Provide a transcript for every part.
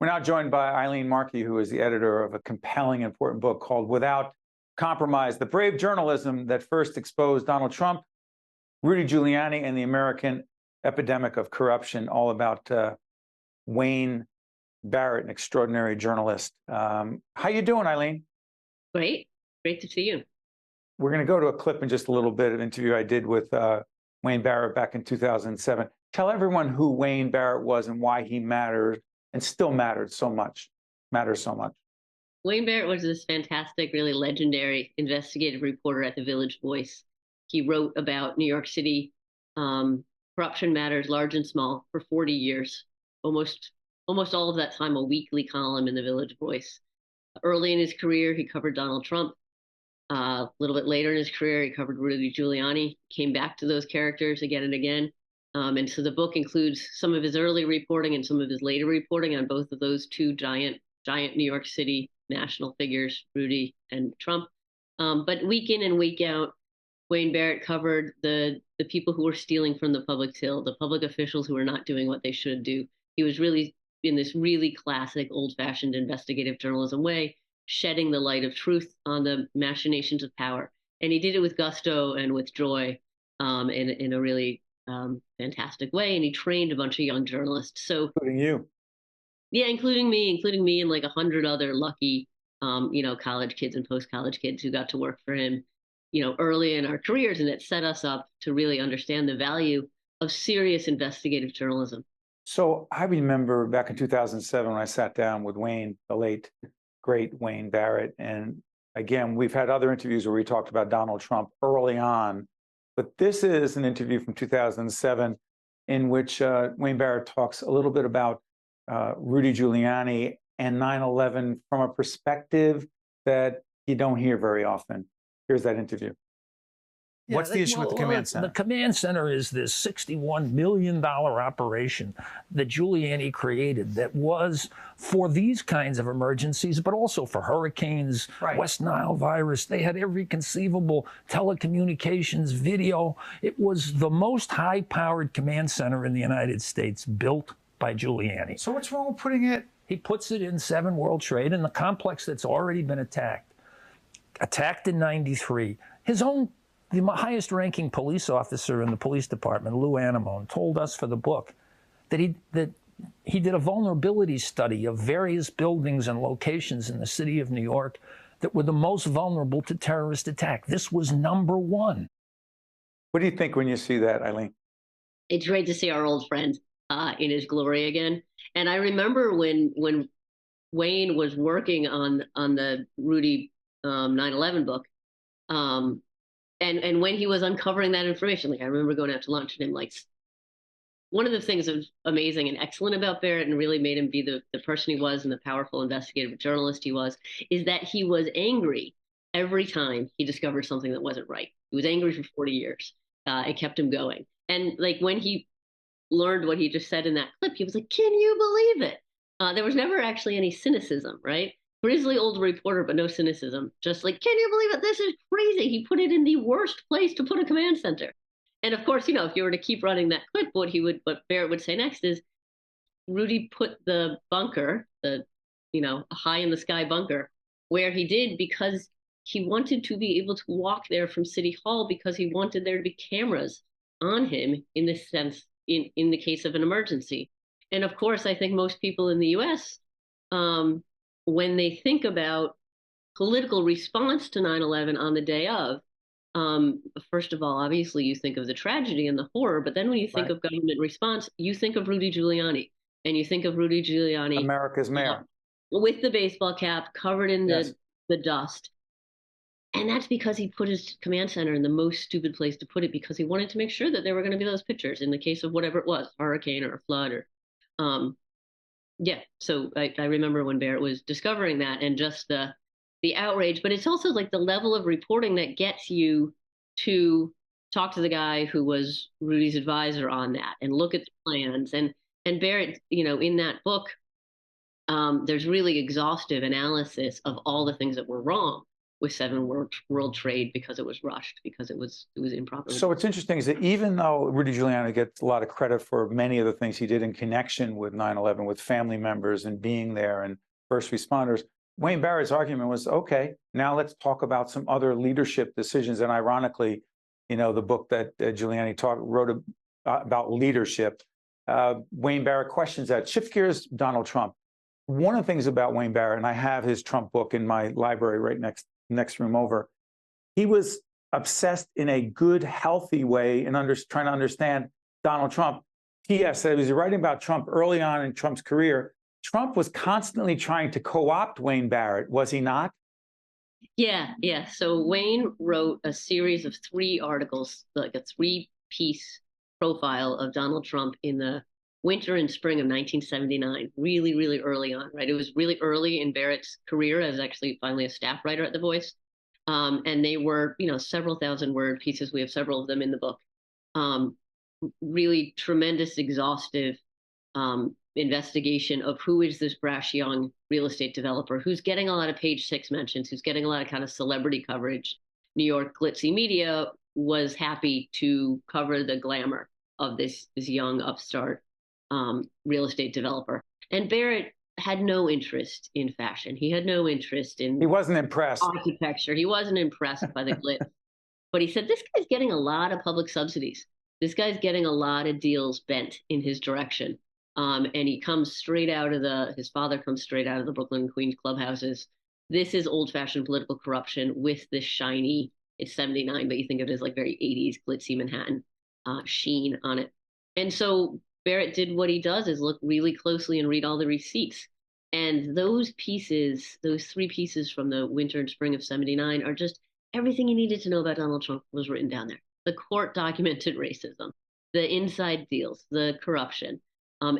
We're now joined by Eileen Markey, who is the editor of a compelling, important book called Without Compromise: The Brave Journalism That First Exposed Donald Trump, Rudy Giuliani, and the American Epidemic of Corruption, all about Wayne Barrett, an extraordinary journalist. How you doing, Eileen? Great. Great to see you. We're going to go to a clip in just a little bit, an interview I did with Wayne Barrett back in 2007. Tell everyone who Wayne Barrett was and why he mattered and still matters so much. Wayne Barrett was this fantastic, really legendary investigative reporter at the Village Voice. He wrote about New York City corruption matters, large and small, for 40 years. Almost all of that time, a weekly column in the Village Voice. Early in his career, he covered Donald Trump. A little bit later in his career, he covered Rudy Giuliani, came back to those characters again and again. And so the book includes some of his early reporting and some of his later reporting on both of those two giant New York City national figures, Rudy and Trump. But week in and week out, Wayne Barrett covered the people who were stealing from the public till, the public officials who were not doing what they should do. He was really, in this really classic, old-fashioned investigative journalism way, shedding the light of truth on the machinations of power. And he did it with gusto and with joy in a really fantastic way. And he trained a bunch of young journalists. So, including you. Yeah, including me and like 100 other lucky, college kids and post-college kids who got to work for him, early in our careers. And it set us up to really understand the value of serious investigative journalism. So I remember back in 2007 when I sat down with Wayne, the late, great Wayne Barrett. And again, we've had other interviews where we talked about Donald Trump early on. But this is an interview from 2007 in which Wayne Barrett talks a little bit about Rudy Giuliani and 9/11 from a perspective that you don't hear very often. Here's that interview. Yeah, What's the issue with the command center? The command center is this $61 million operation that Giuliani created that was for these kinds of emergencies, but also for hurricanes, Right. West Nile virus. They had every conceivable telecommunications, video. It was the most high-powered command center in the United States built by Giuliani. So what's wrong with putting it? He puts it in 7 World Trade, in the complex that's already been attacked in 93. The highest ranking police officer in the police department, Lou Anamone, told us for the book that he did a vulnerability study of various buildings and locations in the city of New York that were the most vulnerable to terrorist attack. This was number 1. What do you think when you see that, Eileen? It's great to see our old friend in his glory again. And I remember when Wayne was working on the Rudy 9/11 book, and when he was uncovering that information, like I remember going out to lunch and him like, one of the things that was amazing and excellent about Barrett and really made him be the person he was and the powerful investigative journalist he was, is that he was angry every time he discovered something that wasn't right. He was angry for 40 years. It kept him going. And like when he learned what he just said in that clip, he was like, can you believe it? There was never actually any cynicism, right? Grizzly old reporter, but no cynicism. Just like, can you believe it? This is crazy. He put it in the worst place to put a command center. And of course, if you were to keep running that clip, what Barrett would say next is, Rudy put the bunker, a high in the sky bunker, where he did because he wanted to be able to walk there from City Hall because he wanted there to be cameras on him in this sense, in the case of an emergency. And of course, I think most people in the US, when they think about political response to 9/11 on the day of, first of all, obviously you think of the tragedy and the horror, but then when you think of government response, you think of Rudy Giuliani, and you think of Rudy Giuliani, America's mayor, with the baseball cap, covered in the dust. And that's because he put his command center in the most stupid place to put it, because he wanted to make sure that there were going to be those pictures in the case of whatever it was, hurricane or a flood or, so I remember when Barrett was discovering that and just the outrage, but it's also like the level of reporting that gets you to talk to the guy who was Rudy's advisor on that and look at the plans. And Barrett, in that book, there's really exhaustive analysis of all the things that were wrong with seven world trade because it was rushed, because it was improper. So what's interesting is that even though Rudy Giuliani gets a lot of credit for many of the things he did in connection with 9/11, with family members and being there and first responders, Wayne Barrett's argument was, okay, now let's talk about some other leadership decisions. And ironically, the book that Giuliani wrote about leadership, Wayne Barrett questions that. Shift gears, Donald Trump. One of the things about Wayne Barrett, and I have his Trump book in my library right next room over, he was obsessed in a good, healthy way and trying to understand Donald Trump. P.S. He was writing about Trump early on in Trump's career. Trump was constantly trying to co-opt Wayne Barrett, was he not? Yeah. So Wayne wrote a series of 3 articles, like a 3-piece profile of Donald Trump in the winter and spring of 1979, really, really early on, right? It was really early in Barrett's career as actually finally a staff writer at The Voice. And they were, several thousand-word pieces. We have several of them in the book. Really tremendous, exhaustive investigation of who is this brash young real estate developer who's getting a lot of Page 6 mentions, who's getting a lot of kind of celebrity coverage. New York glitzy media was happy to cover the glamour of this young upstart real estate developer. And Barrett had no interest in fashion. He had no interest in. He wasn't impressed. Architecture. He wasn't impressed by the glitz. But he said, this guy's getting a lot of public subsidies. This guy's getting a lot of deals bent in his direction. And he comes straight out of his father comes straight out of the Brooklyn and Queens clubhouses. This is old-fashioned political corruption with this shiny, it's 79, but you think of it as like very 80s glitzy Manhattan sheen on it. And so Barrett did what he does, is look really closely and read all the receipts. And those pieces, those 3 pieces from the winter and spring of 79 are just everything you needed to know about Donald Trump was written down there. The court documented racism, the inside deals, the corruption,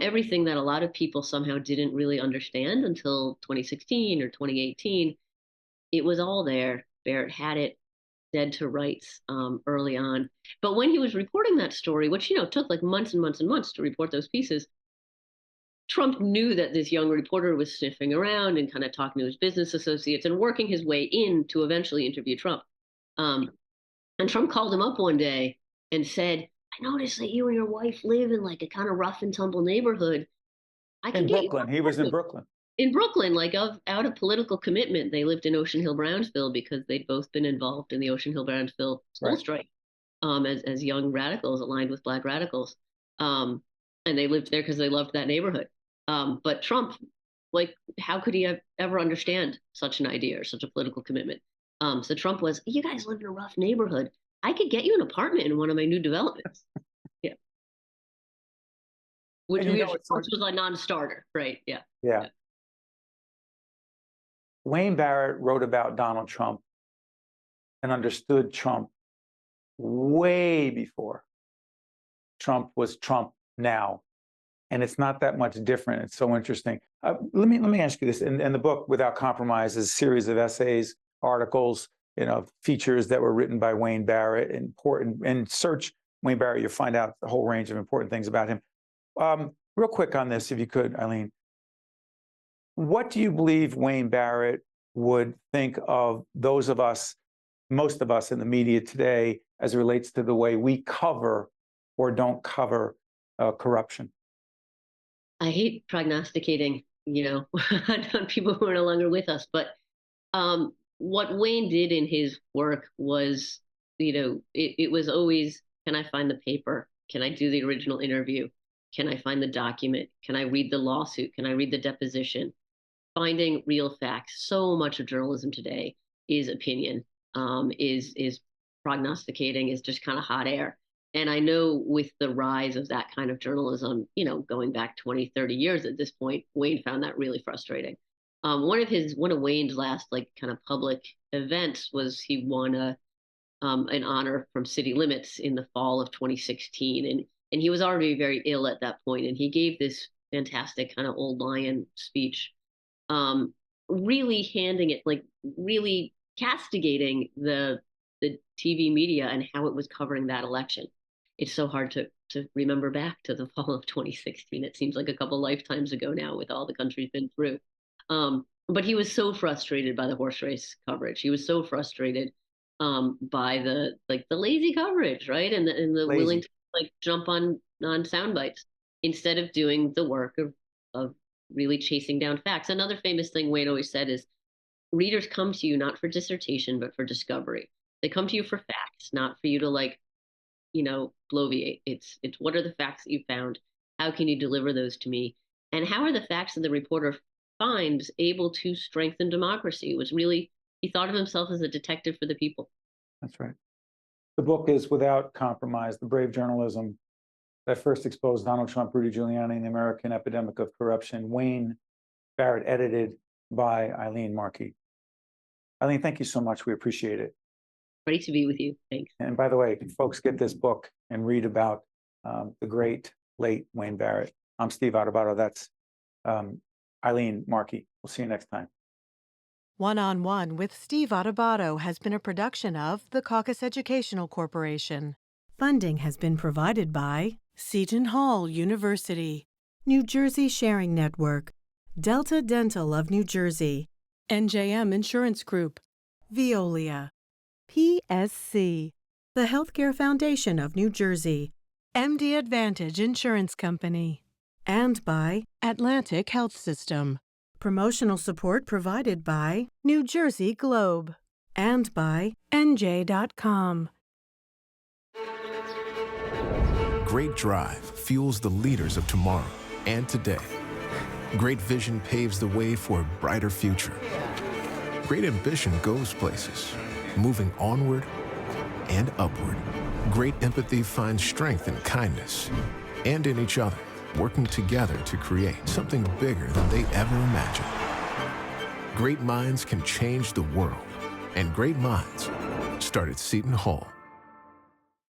everything that a lot of people somehow didn't really understand until 2016 or 2018. It was all there. Barrett had it dead to rights early on. But when he was reporting that story, which, took like months and months and months to report those pieces, Trump knew that this young reporter was sniffing around and kind of talking to his business associates and working his way in to eventually interview Trump. And Trump called him up one day and said, I noticed that you and your wife live in like a kind of rough and tumble neighborhood. In Brooklyn. He was in Brooklyn. In Brooklyn, like out of political commitment. They lived in Ocean Hill-Brownsville because they'd both been involved in the Ocean Hill-Brownsville school strike as young radicals aligned with Black radicals. And they lived there because they loved that neighborhood. But Trump, like, how could he ever understand such an idea or such a political commitment? So Trump was, you guys live in a rough neighborhood. I could get you an apartment in one of my new developments. Yeah. Which was a non-starter, right? Yeah. Wayne Barrett wrote about Donald Trump and understood Trump way before Trump was Trump now. And it's not that much different. It's so interesting. Let me ask you this. In the book, Without Compromise, is a series of essays, articles, features that were written by Wayne Barrett. Important. And search Wayne Barrett, you'll find out a whole range of important things about him. Real quick on this, if you could, Eileen. What do you believe Wayne Barrett would think of those of us, most of us in the media today, as it relates to the way we cover or don't cover corruption? I hate prognosticating, on people who are no longer with us. But what Wayne did in his work was, it was always, can I find the paper? Can I do the original interview? Can I find the document? Can I read the lawsuit? Can I read the deposition? Finding real facts. So much of journalism today is opinion, is prognosticating, is just kind of hot air. And I know with the rise of that kind of journalism, going back 20, 30 years at this point, Wayne found that really frustrating. One of Wayne's last kind of public events was he won an honor from City Limits in the fall of 2016. And he was already very ill at that point. And he gave this fantastic kind of old lion speech, really handing it, really castigating the TV media and how it was covering that election. It's so hard to remember back to the fall of 2016. It seems like a couple lifetimes ago now with all the country's been through. But he was so frustrated by the horse race coverage. He was so frustrated by the lazy coverage, right? And the Lazy. willing to like jump on sound bites instead of doing the work of really chasing down facts. Another famous thing Wayne always said is readers come to you not for dissertation, but for discovery. They come to you for facts, not for you to like, bloviate. It's what are the facts that you found? How can you deliver those to me? And how are the facts that the reporter finds able to strengthen democracy? It was really, he thought of himself as a detective for the people. That's right. The book is Without Compromise, the brave journalism that first exposed Donald Trump, Rudy Giuliani, and the American Epidemic of Corruption. Wayne Barrett, edited by Eileen Markey. Eileen, thank you so much. We appreciate it. Great to be with you. Thanks. And by the way, folks, get this book and read about the great, late Wayne Barrett. I'm Steve Adubato. That's Eileen Markey. We'll see you next time. One-on-One with Steve Adubato has been a production of the Caucus Educational Corporation. Funding has been provided by Seton Hall University, New Jersey Sharing Network, Delta Dental of New Jersey, NJM Insurance Group, Veolia, PSC, the Healthcare Foundation of New Jersey, MD Advantage Insurance Company, and by Atlantic Health System. Promotional support provided by New Jersey Globe and by NJ.com. Great drive fuels the leaders of tomorrow and today. Great vision paves the way for a brighter future. Great ambition goes places, moving onward and upward. Great empathy finds strength in kindness and in each other, working together to create something bigger than they ever imagined. Great minds can change the world, and great minds start at Seton Hall.